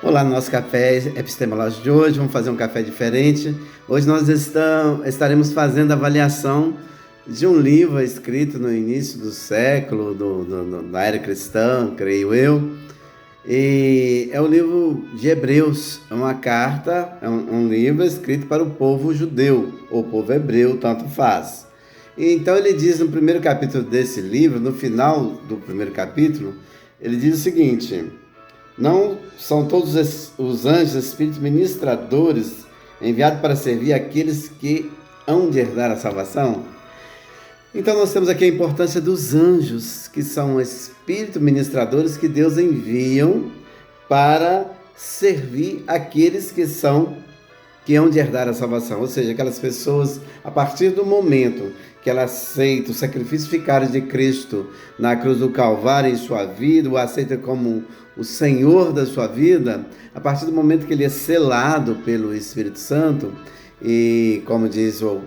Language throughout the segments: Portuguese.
Olá, no nosso café epistemológico de hoje, vamos fazer um café diferente. Hoje nós estaremos fazendo a avaliação de um livro escrito no início do século, da era cristã, creio eu. E é o livro de Hebreus, é uma carta, é um livro escrito para o povo judeu, ou povo hebreu, tanto faz. E então ele diz no primeiro capítulo desse livro, no final do primeiro capítulo, ele diz o seguinte: não são todos os anjos, espíritos ministradores, enviados para servir aqueles que hão de herdar a salvação? Então nós temos aqui a importância dos anjos, que são espíritos ministradores que Deus enviam para servir aqueles que hão de herdar a salvação. Ou seja, aquelas pessoas, a partir do momento que ela aceita o sacrifício vicário de Cristo na cruz do Calvário em sua vida, o aceita como o Senhor da sua vida, a partir do momento que ele é selado pelo Espírito Santo, e como diz o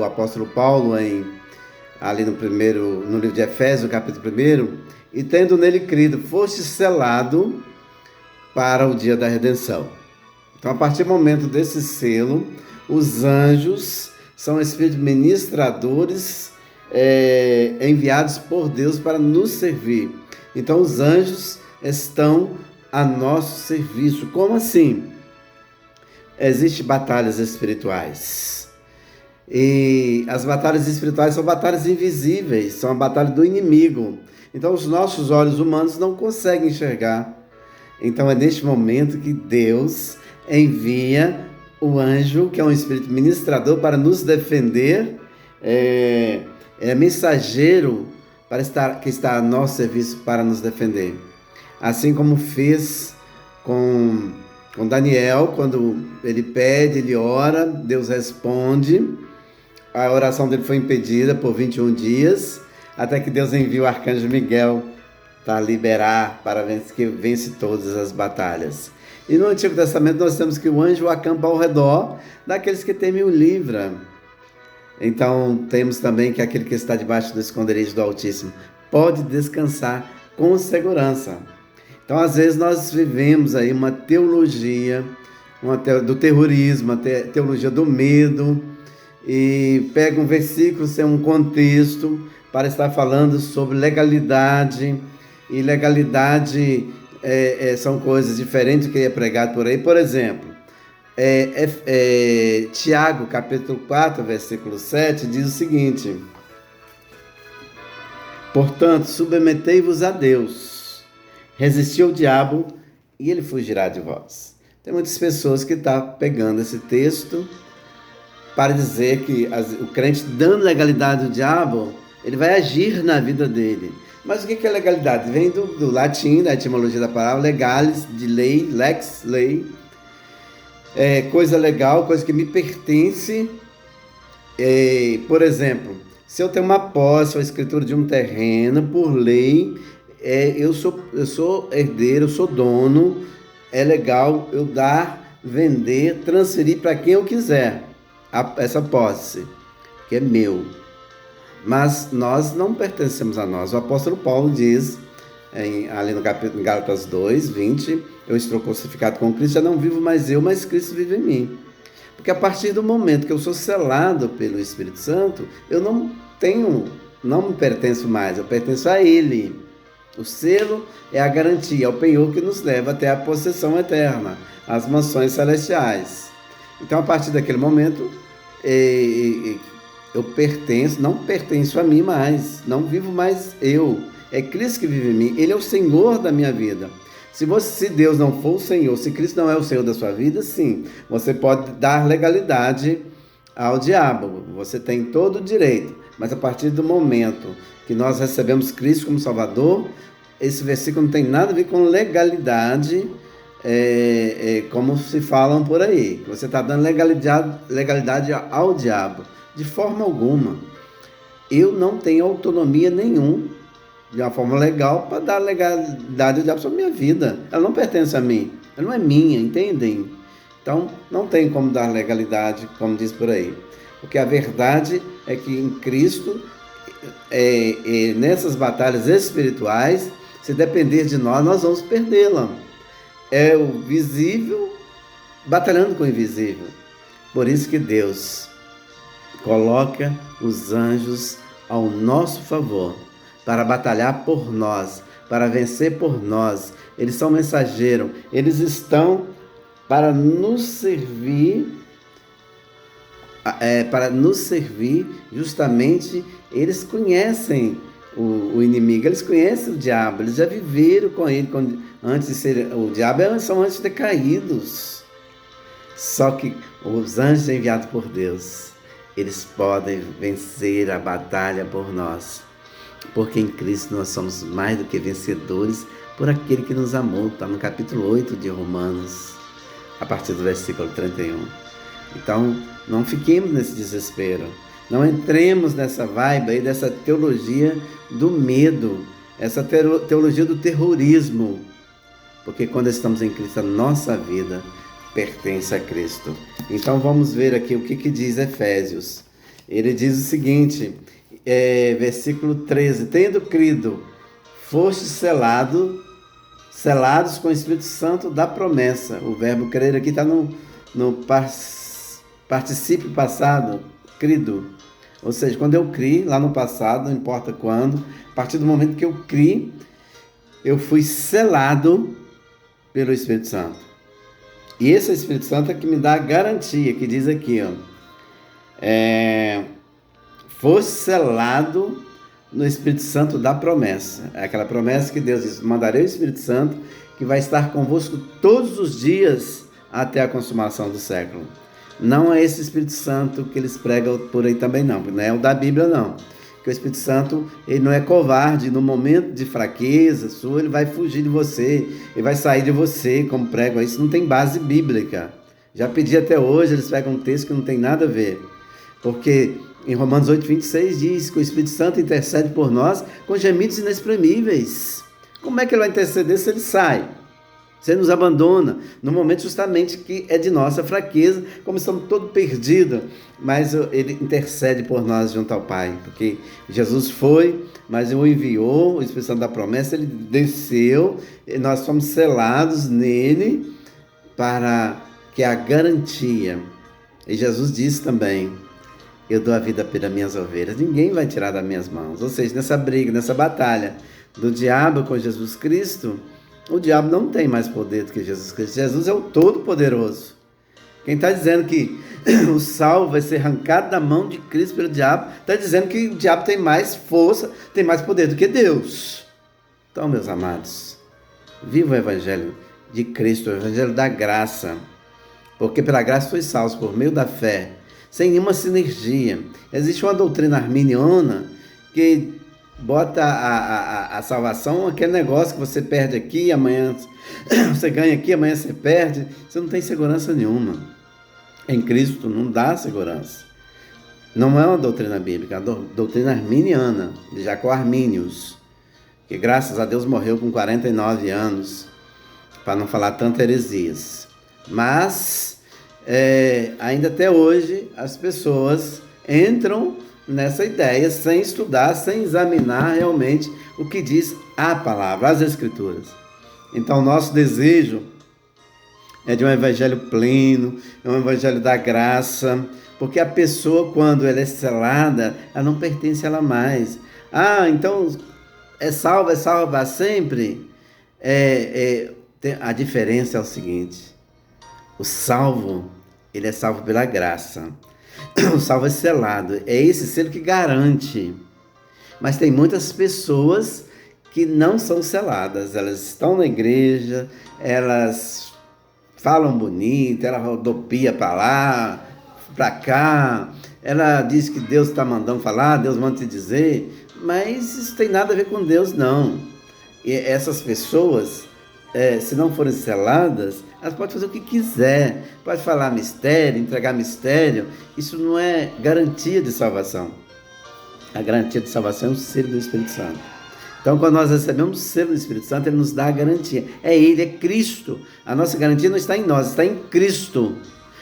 apóstolo Paulo ali no livro de Efésios, capítulo 1, e tendo nele crido, foste selado para o dia da redenção. Então, a partir do momento desse selo, os anjos são espíritos ministradores enviados por Deus para nos servir. Então, os anjos estão a nosso serviço. Como assim? Existem batalhas espirituais. E as batalhas espirituais são batalhas invisíveis, são a batalha do inimigo. Então, os nossos olhos humanos não conseguem enxergar. Então, é neste momento que Deus envia o anjo, que é um espírito ministrador, para nos defender, é mensageiro que está a nosso serviço para nos defender. Assim como fez com Daniel, quando ele pede, ele ora, Deus responde. A oração dele foi impedida por 21 dias, até que Deus envia o arcanjo Miguel para liberar, para que vence todas as batalhas. E no Antigo Testamento nós temos que o anjo acampa ao redor daqueles que temem o livra. Então temos também que aquele que está debaixo do esconderijo do Altíssimo pode descansar com segurança. Então às vezes nós vivemos aí uma teologia do terrorismo, uma teologia do medo, e pega um versículo sem um contexto para estar falando sobre legalidade, e legalidade são coisas diferentes do que é pregado por aí. Por exemplo, Tiago, capítulo 4, versículo 7, diz o seguinte: portanto, submetei-vos a Deus, resisti ao diabo e ele fugirá de vós. Tem muitas pessoas que estão pegando esse texto para dizer que o crente, dando legalidade ao diabo, ele vai agir na vida dele. Mas o que é legalidade? Vem do latim, da etimologia da palavra, legalis, de lei, lex, lei. Coisa legal, coisa que me pertence. Por exemplo, se eu tenho uma posse ou escritura de um terreno, por lei, eu sou herdeiro, eu sou dono, é legal eu dar, vender, transferir para quem eu quiser essa posse, que é meu. Mas nós não pertencemos a nós. O apóstolo Paulo diz, ali no capítulo Gálatas 2, 20, eu estou crucificado com Cristo, já não vivo mais eu, mas Cristo vive em mim. Porque a partir do momento que eu sou selado pelo Espírito Santo, eu não me pertenço mais, eu pertenço a Ele. O selo é a garantia, é o penhor que nos leva até a possessão eterna, as mansões celestiais. Então, a partir daquele momento, eu não pertenço a mim mais, não vivo mais eu, é Cristo que vive em mim, Ele é o Senhor da minha vida. Se Deus não for o Senhor, se Cristo não é o Senhor da sua vida, sim, você pode dar legalidade ao diabo, você tem todo o direito, mas a partir do momento que nós recebemos Cristo como Salvador, esse versículo não tem nada a ver com legalidade, como se falam por aí, você está dando legalidade ao diabo. De forma alguma. Eu não tenho autonomia nenhuma, de uma forma legal, para dar legalidade ao diabo sobre a minha vida. Ela não pertence a mim, ela não é minha, entendem? Então, não tem como dar legalidade, como diz por aí. Porque a verdade é que em Cristo, nessas batalhas espirituais, se depender de nós, nós vamos perdê-la. é o visível batalhando com o invisível. Por isso que Deus coloca os anjos ao nosso favor para batalhar por nós, para vencer por nós. Eles são mensageiros, eles estão para nos servir, justamente. Eles conhecem o inimigo, eles conhecem o diabo, eles já viveram com ele antes de ser o diabo, eles são anjos decaídos. Só que os anjos enviados por Deus, eles podem vencer a batalha por nós, porque em Cristo nós somos mais do que vencedores por aquele que nos amou. Está no capítulo 8 de Romanos, a partir do versículo 31. Então, não fiquemos nesse desespero. Não entremos nessa vibe aí, dessa teologia do medo, essa teologia do terrorismo. Porque quando estamos em Cristo, a nossa vida pertence a Cristo. Então vamos ver aqui o que diz Efésios. Ele diz o seguinte, versículo 13: tendo crido, fostes selados com o Espírito Santo da promessa. O verbo crer aqui está no particípio passado, crido. Ou seja, quando eu criei, lá no passado, não importa quando, a partir do momento que eu criei, eu fui selado pelo Espírito Santo. E esse Espírito Santo é que me dá a garantia, que diz aqui, fosse selado no Espírito Santo da promessa. É aquela promessa que Deus diz: mandarei o Espírito Santo, que vai estar convosco todos os dias até a consumação do século. Não é esse Espírito Santo que eles pregam por aí também não é o da Bíblia não. Porque o Espírito Santo, ele não é covarde. No momento de fraqueza sua, ele vai fugir de você, ele vai sair de você, como pregam. Isso não tem base bíblica. Já pedi até hoje, eles pegam um texto que não tem nada a ver. Porque em Romanos 8:26 diz que o Espírito Santo intercede por nós com gemidos inexprimíveis. Como é que ele vai interceder se ele sai? Se ele nos abandona, no momento justamente que é de nossa fraqueza, como estamos todos perdidos, mas ele intercede por nós junto ao Pai, porque Jesus foi, mas o enviou, o Espírito Santo da promessa, ele desceu, e nós fomos selados nele, para que a garantia, e Jesus disse também: eu dou a vida pelas minhas ovelhas, ninguém vai tirar das minhas mãos. Ou seja, nessa briga, nessa batalha do diabo com Jesus Cristo, o diabo não tem mais poder do que Jesus Cristo. Jesus é o Todo-Poderoso. Quem está dizendo que o salvo vai ser arrancado da mão de Cristo pelo diabo, está dizendo que o diabo tem mais força, tem mais poder do que Deus. Então, meus amados, viva o Evangelho de Cristo, o Evangelho da graça. Porque pela graça foi salvo por meio da fé, sem nenhuma sinergia. Existe uma doutrina arminiana que bota a salvação, aquele negócio que você perde aqui, amanhã você ganha aqui, amanhã você perde. Você não tem segurança nenhuma. Em Cristo não dá segurança. Não é uma doutrina bíblica, é uma doutrina arminiana, de Jacó Arminius, que graças a Deus morreu com 49 anos, para não falar tantas heresias. Mas, ainda até hoje, as pessoas entram nessa ideia, sem estudar, sem examinar realmente o que diz a palavra, as Escrituras. Então, nosso desejo é de um evangelho pleno, é um evangelho da graça, porque a pessoa, quando ela é selada, ela não pertence a ela mais. Então, é salva para sempre? A diferença é o seguinte: o salvo, ele é salvo pela graça. O salvo é selado, é esse selo que garante. Mas tem muitas pessoas que não são seladas, elas estão na igreja, elas falam bonito, ela rodopia para lá, para cá, ela diz que Deus está mandando falar, Deus manda te dizer, mas isso tem nada a ver com Deus, não. E essas pessoas, se não forem seladas, elas podem fazer o que quiser, pode falar mistério, entregar mistério. Isso não é garantia de salvação. A garantia de salvação é o selo do Espírito Santo. Então, quando nós recebemos o selo do Espírito Santo, ele nos dá a garantia. É Ele, é Cristo. A nossa garantia não está em nós, está em Cristo.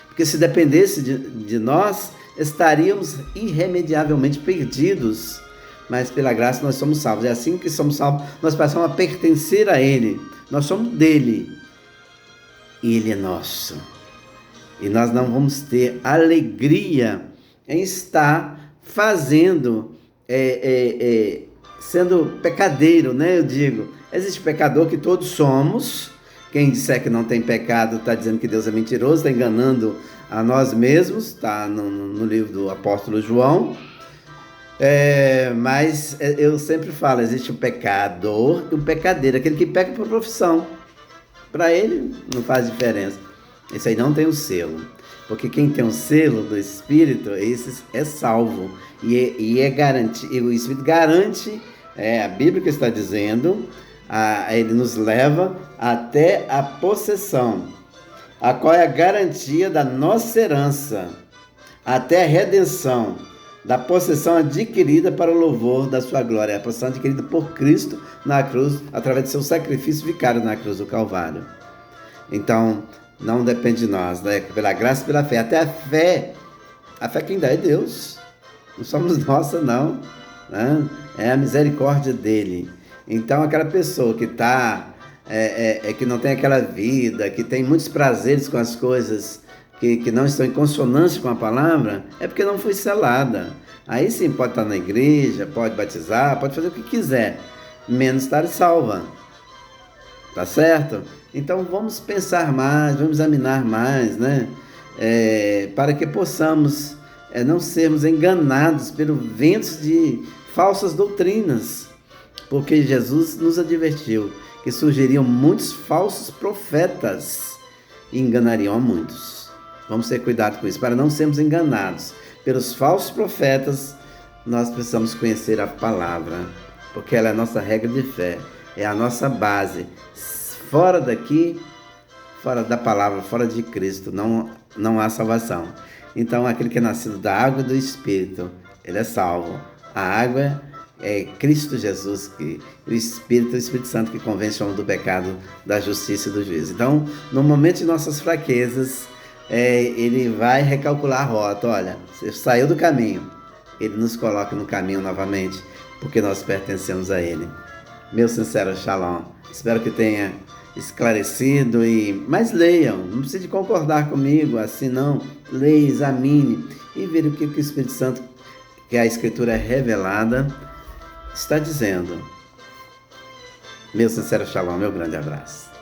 Porque se dependesse de nós, estaríamos irremediavelmente perdidos. Mas pela graça nós somos salvos. É assim que somos salvos, nós passamos a pertencer a Ele. Nós somos dele. Ele é nosso. E nós não vamos ter alegria em estar fazendo, sendo pecadeiro, né? Eu digo, existe pecador que todos somos. Quem disser que não tem pecado está dizendo que Deus é mentiroso, está enganando a nós mesmos, está no livro do apóstolo João. Mas eu sempre falo, existe o pecador e o pecadeiro, aquele que peca por profissão. Para ele não faz diferença. Esse aí não tem o selo. Porque quem tem o selo do Espírito, esse é salvo. E é garantido, e o Espírito garante, a Bíblia que está dizendo, ele nos leva até a possessão, a qual é a garantia da nossa herança, até a redenção, da possessão adquirida para o louvor da sua glória, a possessão adquirida por Cristo na cruz, através do seu sacrifício vicário na cruz do Calvário. Então, não depende de nós, né? Pela graça e pela fé. Até a fé quem dá é Deus, não somos nossa não, né? É a misericórdia dele. Então, aquela pessoa que que não tem aquela vida, que tem muitos prazeres com as coisas que não estão em consonância com a palavra, é porque não foi selada. Aí sim, pode estar na igreja, pode batizar, pode fazer o que quiser, menos estar salva. Tá certo? Então vamos pensar mais, vamos examinar mais, né? Para que possamos não sermos enganados pelos ventos de falsas doutrinas. Porque Jesus nos advertiu que surgiriam muitos falsos profetas e enganariam a muitos. Vamos ter cuidado com isso, para não sermos enganados pelos falsos profetas. Nós precisamos conhecer a palavra, porque ela é a nossa regra de fé, é a nossa base. Fora daqui, fora da palavra, fora de Cristo, não há salvação. Então, aquele que é nascido da água e do Espírito, ele é salvo. A água é Cristo Jesus, o Espírito Santo que convence o homem do pecado, da justiça e do juízo. Então, no momento de nossas fraquezas, ele vai recalcular a rota. Olha, você saiu do caminho, ele nos coloca no caminho novamente, porque nós pertencemos a ele. Meu sincero shalom. Espero que tenha esclarecido, mas leiam, não precisa de concordar comigo, assim não. Leia, examine e veja o que o Espírito Santo, que a Escritura é revelada, está dizendo. Meu sincero shalom, meu grande abraço.